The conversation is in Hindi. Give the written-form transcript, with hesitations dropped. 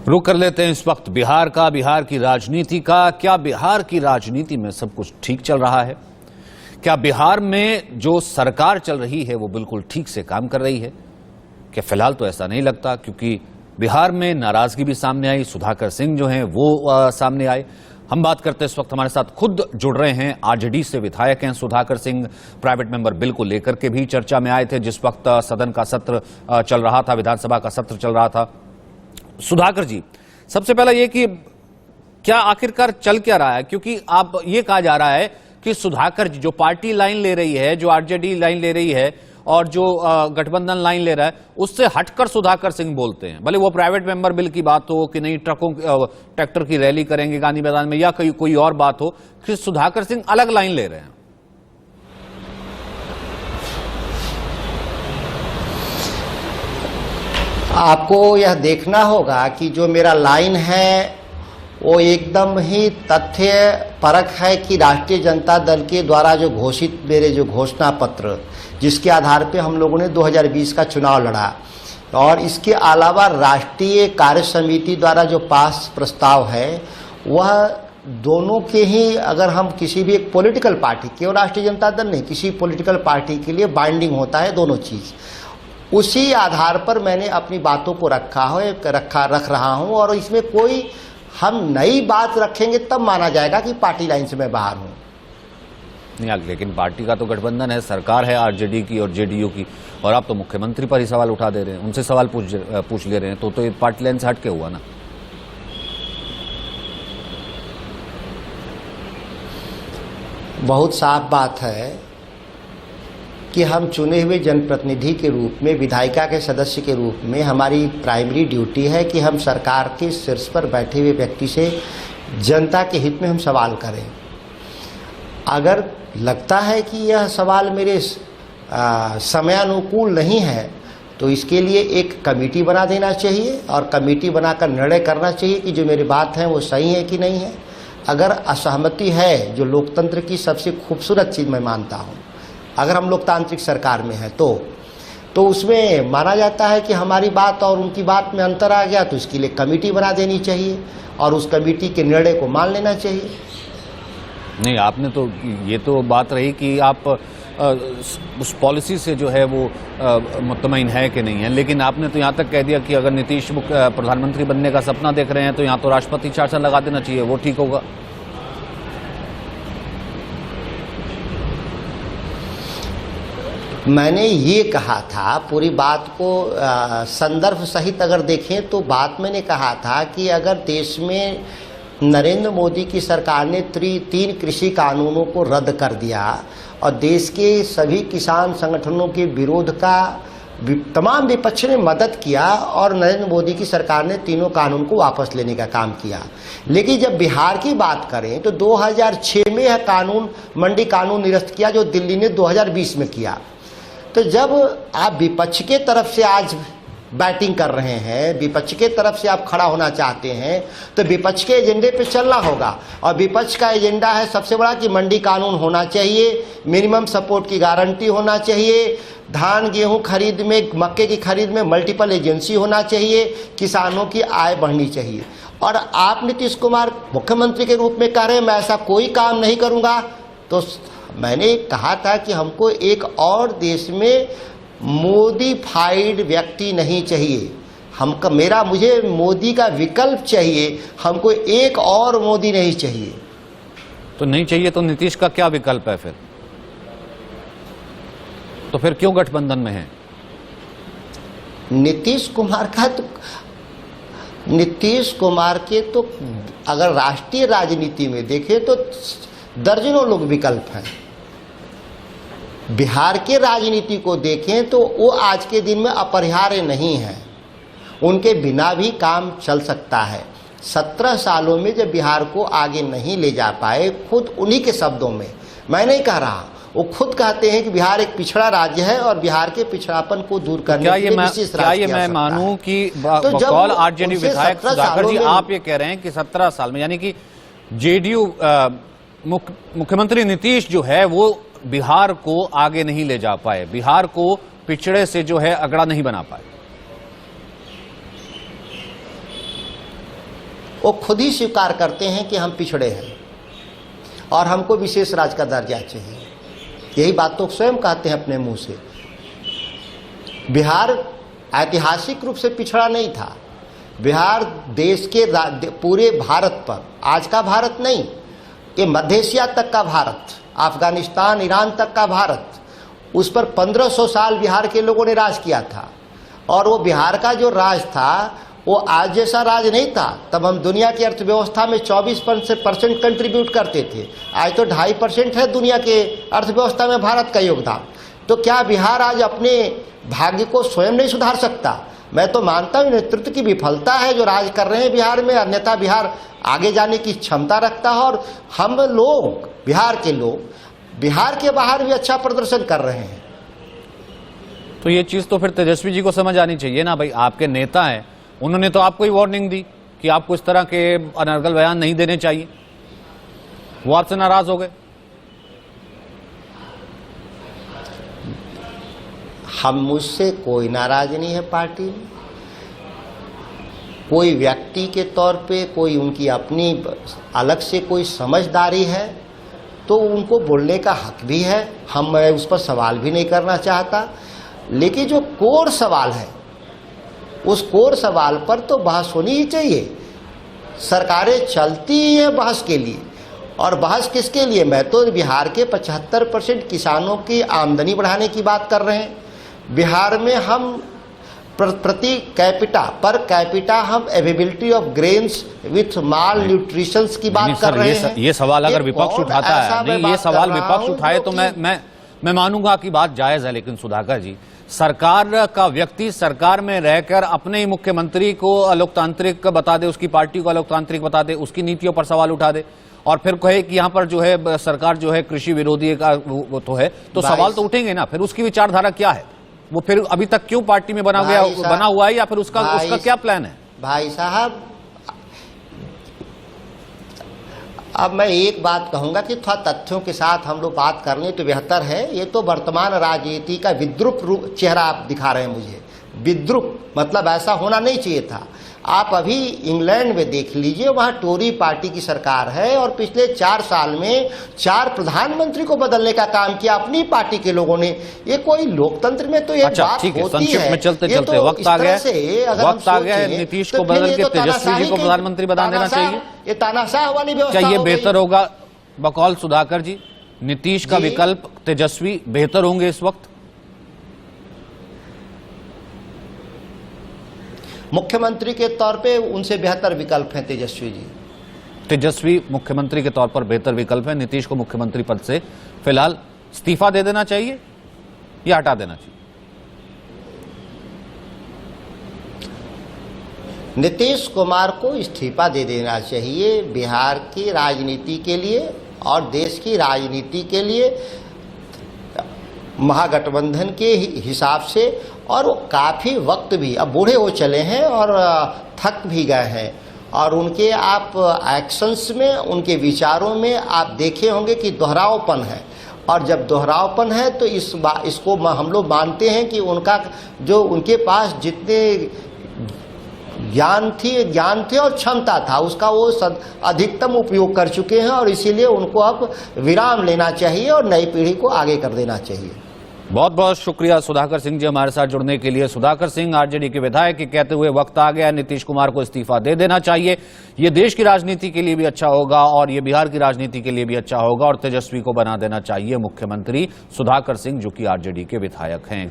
रुक कर लेते हैं इस वक्त बिहार का, बिहार की राजनीति का। क्या बिहार की राजनीति में सब कुछ ठीक चल रहा है? क्या बिहार में जो सरकार चल रही है वो बिल्कुल ठीक से काम कर रही है? क्या फिलहाल तो ऐसा नहीं लगता, क्योंकि बिहार में नाराजगी भी सामने आई। सुधाकर सिंह जो हैं वो सामने आए। हम बात करते हैं, इस वक्त हमारे साथ खुद जुड़ रहे हैं, आरजेडी से विधायक हैं Sudhakar Singh. Private member bill को लेकर के भी चर्चा में आए थे जिस वक्त सदन का सत्र चल रहा था, विधानसभा का सत्र चल रहा था। सुधाकर जी, सबसे पहला ये कि क्या आखिरकार चल क्या रहा है? क्योंकि आप ये कहा जा रहा है कि सुधाकर जी जो पार्टी लाइन ले रही है, जो आरजेडी लाइन ले रही है और जो गठबंधन लाइन ले रहा है, उससे हटकर सुधाकर सिंह बोलते हैं। भले वो प्राइवेट मेंबर बिल की बात हो कि नहीं, ट्रैक्टर की रैली करेंगे गांधी मैदान में, या कोई और बात हो, कि सुधाकर सिंह अलग लाइन ले रहे हैं। आपको यह देखना होगा कि जो मेरा लाइन है वो एकदम ही तथ्य परक है कि राष्ट्रीय जनता दल के द्वारा जो घोषित मेरे जो घोषणा पत्र, जिसके आधार पे हम लोगों ने 2020 का चुनाव लड़ा, और इसके अलावा राष्ट्रीय कार्य समिति द्वारा जो पास प्रस्ताव है, वह दोनों के ही, अगर हम किसी भी एक पॉलिटिकल पार्टी के, और राष्ट्रीय जनता दल नहीं, किसी पॉलिटिकल पार्टी के लिए बाइंडिंग होता है दोनों चीज़। उसी आधार पर मैंने अपनी बातों को रख रहा हूं, और इसमें कोई हम नई बात रखेंगे तब माना जाएगा कि पार्टी लाइन से मैं बाहर हूं। नहीं, लेकिन पार्टी का तो गठबंधन है, सरकार है आरजेडी की और जेडीयू की, और आप तो मुख्यमंत्री पर ही सवाल उठा दे रहे हैं, उनसे सवाल पूछ ले रहे हैं, तो ये पार्टी लाइन से हटके हुआ ना। बहुत साफ बात है कि हम चुने हुए जनप्रतिनिधि के रूप में, विधायिका के सदस्य के रूप में, हमारी प्राइमरी ड्यूटी है कि हम सरकार के शीर्ष पर बैठे हुए व्यक्ति से जनता के हित में हम सवाल करें। अगर लगता है कि यह सवाल मेरे समयानुकूल नहीं है, तो इसके लिए एक कमेटी बना देना चाहिए, और कमेटी बनाकर निर्णय करना चाहिए कि जो मेरी बात है वो सही है कि नहीं है। अगर असहमति है, जो लोकतंत्र की सबसे खूबसूरत चीज़ मैं मानता हूँ, अगर हम लोकतांत्रिक सरकार में हैं तो उसमें माना जाता है कि हमारी बात और उनकी बात में अंतर आ गया, तो इसके लिए कमेटी बना देनी चाहिए और उस कमेटी के निर्णय को मान लेना चाहिए। नहीं, आपने तो ये तो बात रही कि आप उस पॉलिसी से जो है वो मुतमईन है कि नहीं है, लेकिन आपने तो यहाँ तक कह दिया कि अगर नीतीश प्रधानमंत्री बनने का सपना देख रहे हैं तो यहाँ तो राष्ट्रपति शासन लगा देना चाहिए, वो ठीक होगा। मैंने ये कहा था, पूरी बात को संदर्भ सहित अगर देखें तो बात मैंने कहा था कि अगर देश में नरेंद्र मोदी की सरकार ने 3 कृषि कानूनों को रद्द कर दिया और देश के सभी किसान संगठनों के विरोध का तमाम विपक्ष ने मदद किया, और नरेंद्र मोदी की सरकार ने तीनों कानून को वापस लेने का काम किया। लेकिन जब बिहार की बात करें तो 2006 में यह कानून, मंडी कानून निरस्त किया, जो दिल्ली ने 2020 में किया। तो जब आप विपक्ष के तरफ से आज बैटिंग कर रहे हैं, विपक्ष के तरफ से आप खड़ा होना चाहते हैं, तो विपक्ष के एजेंडे पे चलना होगा, और विपक्ष का एजेंडा है सबसे बड़ा कि मंडी कानून होना चाहिए, मिनिमम सपोर्ट की गारंटी होना चाहिए, धान गेहूं खरीद में, मक्के की खरीद में मल्टीपल एजेंसी होना चाहिए, किसानों की आय बढ़नी चाहिए। और आप नीतीश कुमार मुख्यमंत्री के रूप में कह रहे हैं मैं ऐसा कोई काम नहीं करूँगा, तो मैंने कहा था कि हमको एक और देश में मोदीफाइड व्यक्ति नहीं चाहिए, मुझे मोदी का विकल्प चाहिए, हमको एक और मोदी नहीं चाहिए। तो नहीं चाहिए तो नीतीश का क्या विकल्प है फिर? तो फिर क्यों गठबंधन में है? नीतीश कुमार के तो अगर राष्ट्रीय राजनीति में देखें तो दर्जनों लोग विकल्प हैं। बिहार के राजनीति को देखें तो वो आज के दिन में अपरिहार्य नहीं है, उनके बिना भी काम चल सकता है। 17 सालों में जब बिहार को आगे नहीं ले जा पाए, खुद उन्हीं के शब्दों में, मैं नहीं कह रहा, वो खुद कहते हैं कि बिहार एक पिछड़ा राज्य है और बिहार के पिछड़ापन को दूर करने के लिए विशेष राज्य की आवश्यकता है। मैं मानूं कि बकौल आरजेडी विधायक सुधाकर जी आप ये कह रहे हैं कि 17 साल में, यानी कि जेडीयू मुख्यमंत्री नीतीश जो है वो बिहार को आगे नहीं ले जा पाए, बिहार को पिछड़े से जो है अगड़ा नहीं बना पाए। वो खुद ही स्वीकार करते हैं कि हम पिछड़े हैं और हमको विशेष राज्य का दर्जा चाहिए। यही बात तो स्वयं कहते हैं अपने मुंह से। बिहार ऐतिहासिक रूप से पिछड़ा नहीं था। बिहार देश के पूरे भारत पर, आज का भारत नहीं, ये मध्य एशिया तक का भारत, अफगानिस्तान, ईरान तक का भारत, उस पर 1500 साल बिहार के लोगों ने राज किया था। और वो बिहार का जो राज था वो आज जैसा राज नहीं था। तब हम दुनिया की अर्थव्यवस्था में 24% कंट्रीब्यूट करते थे। आज तो 2.5% है दुनिया के अर्थव्यवस्था में भारत का योगदान। तो क्या बिहार आज अपने भाग्य को स्वयं नहीं सुधार सकता? मैं तो मानता हूँ नेतृत्व की विफलता है जो राज कर रहे हैं बिहार में, अन्यथा बिहार आगे जाने की क्षमता रखता है। और हम लोग, बिहार के लोग, बिहार के बाहर भी अच्छा प्रदर्शन कर रहे हैं। तो ये चीज तो फिर तेजस्वी जी को समझ आनी चाहिए ना भाई, आपके नेता हैं, उन्होंने तो आपको ही वार्निंग दी कि आपको इस तरह के अनर्गल बयान नहीं देने चाहिए, वो आपसे नाराज हो गए। हम मुझसे कोई नाराज नहीं है पार्टी में। कोई व्यक्ति के तौर पे कोई उनकी अपनी अलग से कोई समझदारी है तो उनको बोलने का हक भी है। मैं उस पर सवाल भी नहीं करना चाहता। लेकिन जो कोर सवाल है उस कोर सवाल पर तो बहस होनी ही चाहिए। सरकारें चलती ही हैं बहस के लिए, और बहस किसके लिए? मैं तो बिहार के 75% किसानों की आमदनी बढ़ाने की बात कर रहे हैं। बिहार में हम प्रति पर कैपिटा हम availability of grains with mall nutrition की बात कर रहे हैं। ये सवाल अगर विपक्ष उठाता है, नहीं ये सवाल विपक्ष उठाए तो मैं मानूंगा कि बात जायज है। लेकिन सुधाकर जी, सरकार का व्यक्ति सरकार में रहकर अपने ही मुख्यमंत्री को अलोकतांत्रिक बता दे, उसकी पार्टी को अलोकतांत्रिक बता दे, उसकी नीतियों पर सवाल उठा दे और फिर कहे कि यहाँ पर जो है सरकार जो है कृषि विरोधी का वो तो है, तो सवाल तो उठेंगे ना। फिर उसकी विचारधारा क्या है, वो फिर अभी तक क्यों पार्टी में बना हुआ है, या फिर उसका क्या प्लान है? भाई साहब, अब मैं एक बात कहूंगा कि थोड़ा तथ्यों के साथ हम लोग बात कर लें तो बेहतर है। ये तो वर्तमान राजनीति का विद्रूप रूप चेहरा आप दिखा रहे हैं मुझे। विद्रूप मतलब ऐसा होना नहीं चाहिए था। आप अभी इंग्लैंड में देख लीजिए, वहाँ टोरी पार्टी की सरकार है और पिछले 4 साल में 4 प्रधानमंत्री को बदलने का काम किया अपनी पार्टी के लोगों ने। ये कोई लोकतंत्र में तो ये बात होती है। में चलते चलते वक्त आ गया, नीतीश को बदल के तेजस्वी जी को प्रधानमंत्री बना देना चाहिए। ये तानाशाह वाली व्यवस्था क्या ये बेहतर होगा? बकौल सुधाकर जी, नीतीश का विकल्प तेजस्वी बेहतर होंगे इस वक्त? मुख्यमंत्री के तौर पे उनसे बेहतर विकल्प है तेजस्वी जी। तेजस्वी मुख्यमंत्री के तौर पर बेहतर विकल्प है। नीतीश को मुख्यमंत्री पद से फिलहाल इस्तीफा दे देना चाहिए या हटा देना चाहिए? नीतीश कुमार को इस्तीफा दे देना चाहिए। बिहार की राजनीति के लिए और देश की राजनीति के लिए महागठबंधन के हिसाब से, और वो काफ़ी वक्त भी, अब बूढ़े हो चले हैं और थक भी गए हैं, और उनके आप एक्शंस में, उनके विचारों में आप देखे होंगे कि दोहरावपन है। और जब दोहरावपन है तो इसको हम लोग मानते हैं कि उनका जो उनके पास जितने ज्ञान थे और क्षमता था उसका वो अधिकतम उपयोग कर चुके हैं, और इसीलिए उनको अब विराम लेना चाहिए और नई पीढ़ी को आगे कर देना चाहिए। बहुत बहुत शुक्रिया सुधाकर सिंह जी हमारे साथ जुड़ने के लिए। सुधाकर सिंह आरजेडी के विधायक के कहते हुए वक्त आ गया, नीतीश कुमार को इस्तीफा दे देना चाहिए। ये देश की राजनीति के लिए भी अच्छा होगा और ये बिहार की राजनीति के लिए भी अच्छा होगा, और तेजस्वी को बना देना चाहिए मुख्यमंत्री। सुधाकर सिंह जो कि आरजेडी के विधायक हैं।